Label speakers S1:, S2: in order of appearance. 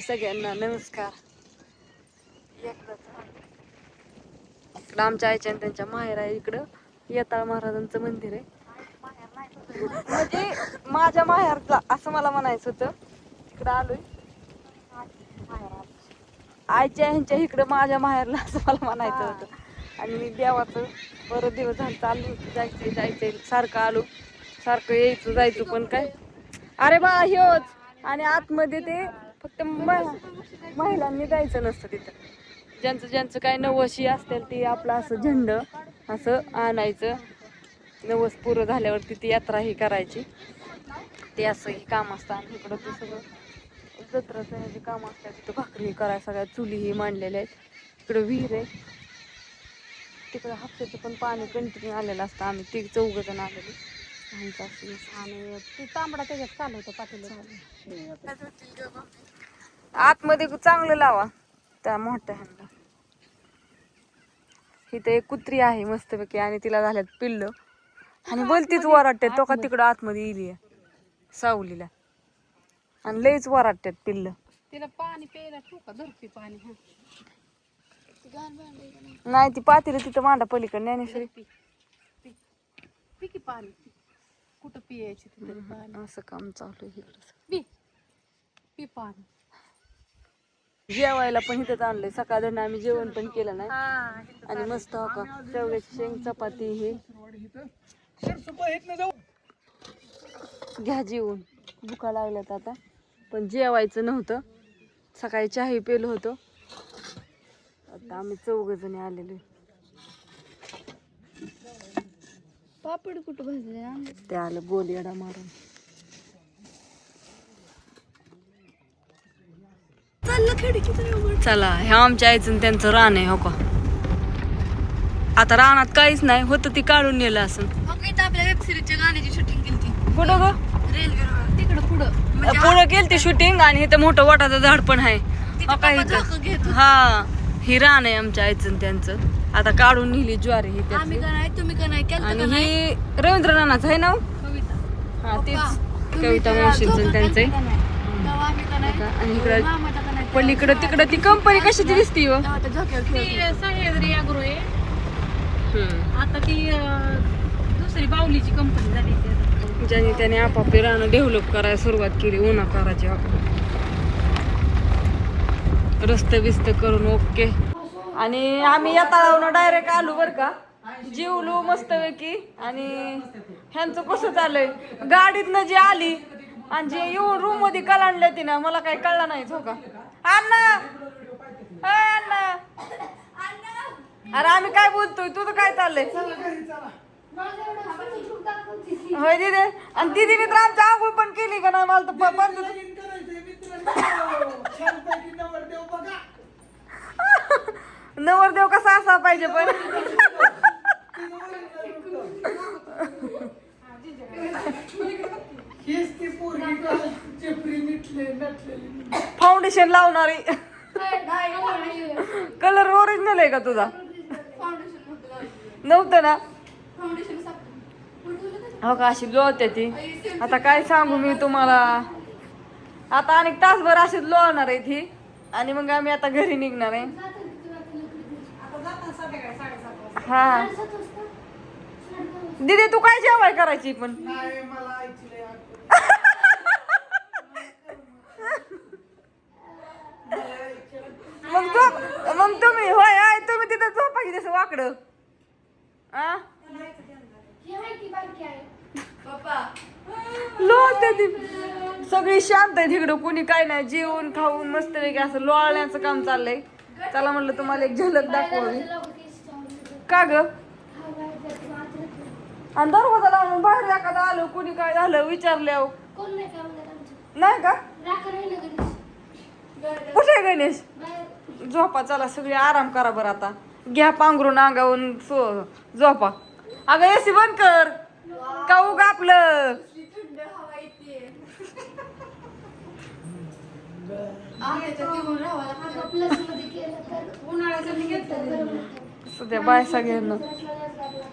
S1: सगळ्यांना नमस्कार. इकडं आमच्या आईच्या आणि त्यांच्या माहेर आहे. इकडं येताळ महाराजांचं मंदिर आहे. म्हणजे माझ्या माहेरला असं मला म्हणायचं होतं. इकडं आलोय आईच्या ह्यांच्या इकडं माझ्या माहेरला असं मला म्हणायचं होतं. आणि मी देवाचं बरं दिवस झालं चालू जायचंय सारखं आलो सारखं यायचं जायचं पण काय अरे बा ह्योच. आणि आतमध्ये ते फक्त महिलांनी जायचं नसतं तिथं. ज्यांचं काय नवशी असतील ती आपलं असं झेंड असं आणायचं. नवस पूर्ण झाल्यावरती ती यात्रा ही करायची. ते असं ही काम असतं. आणि इकडं ते सगळं जत्राचं हे काम असतात. तिथं भाकरी करायला सगळ्या चुली ही मांडलेल्या आहेत. इकडं विहीर आहे. तिकडं हापशाचं पण पाणी कंटिन्यू आलेलं असतं. आम्ही 3-4 जण आलेलो आणि ते तांबडा त्याच्यात चालू होतं पाटील. आतमध्ये चांगलं लावा त्या मोठ्या ह्यांना. इथं एक कुत्री आहे मस्तपैकी आणि तिला झाल्यात पिल्लं आणि बोलतीच वराटते तो का तिकडं आतमध्ये इली सावलीला आणि लईच वराटतात पिल्लं.
S2: तिला पाणी प्यायला ठेवू का? धरती पाणी.
S1: नाही ती पातीला तिथं मांडा पलीकडे ज्ञानेश्वरी
S2: पिकी पाणी कुठं पियायची तिथे पाणी.
S1: असं काम चालू आहे
S2: पी पाणी.
S1: जेवायला पण इथंच आणलंय. सकाळ आम्ही जेवण पण केलं नाही आणि मस्त हो का शेवग्याची शेंग चपाती हे घ्या जेवून. भुका लागल्यात आता पण जेवायचं नव्हतं. सकाळी चहा पेलो होतो. आता आम्ही 4 जणी आलेलो.
S2: पापड कुठं भाजले
S1: ते आलं गोल येडा मारून. चला ह्या आमच्या आईचं त्यांचं रान आहे. हो का आता रानात काहीच नाही होतं ती काढून नेलं असं.
S2: आपल्या वेब सिरीजच्या गाण्याची शूटिंग केली.
S1: कुठं ग?
S2: रेल्वे तिकडं
S1: पुढं केली शूटिंग आणि इथं मोठं वटाचं झाड पण आहे. हा ही रान आहे आमच्या आईचं त्यांचं. आता काढून नेली ज्वारी ही त्यातली. आणि ही रवींद्र नानाचं आहे ना. हा तेच कविता मावशींचं त्यांचं आहे. आणि इकडं पलीकडं तिकडं ती कंपनी कशाची दिसती व
S2: सह्याद्री अॅग्रो आहे. आता ती दुसरी बावलीची कंपनी झाली.
S1: ज्याने त्याने आपापले रानं डेव्हलप करायला सुरुवात केली. उन्हाकाराची रस्ते बिस्त करून ओके. आणि आम्ही येताळावनं डायरेक्ट आलो बर का. जेवलो मस्तपैकी. आणि ह्यांचं कसं चाललंय गाडीतनं जी आली आणि जे येऊन रूम मध्ये कलांडले ती ना मला काही कळलं नाहीच. हो का अण्णा अण्णा अरे आम्ही काय बोलतोय तुझं काय चाललंय. होय दिदे. आणि दिदीने तर आमच्या आंघोळ पण केली का नाही मला तर नवरदेव कसा असा पाहिजे पण. फाउंडेशन लावणारी कलर ओरिजिनल आहे का तुझा? नव्हतं ना. हो का अशी लोळते ती. आता काय सांगू मी तुम्हाला. आता अनेक तासभर अशीच लोळणार आहे ती. आणि मग आम्ही आता घरी निघणार आहे. हा दीदी तू काय जेवाय करायची पण. मग तुम्ही होय आहे तुम्ही तिथं झोपा की तसं वाकडं. लोळते ती. सगळी शांत आहे तिकडं कोणी काय नाही. जेवून खाऊन मस्त वेगळी असं लोळण्याचं काम चाललंय. चला म्हणलं तुम्हाला एक झलक दाखवावी. का ग आणि दरवाजा लावून बाहेर एखादा आलो कोणी काय झालं विचारल्यावर नाही का. कुठे गणेश झोपा. चला सगळी आराम करा बरं. आता घ्या पांघरून अंगावून झोपा. अगं एसी बंद कर का उग आपलं. सध्या बाय सगळ्यांना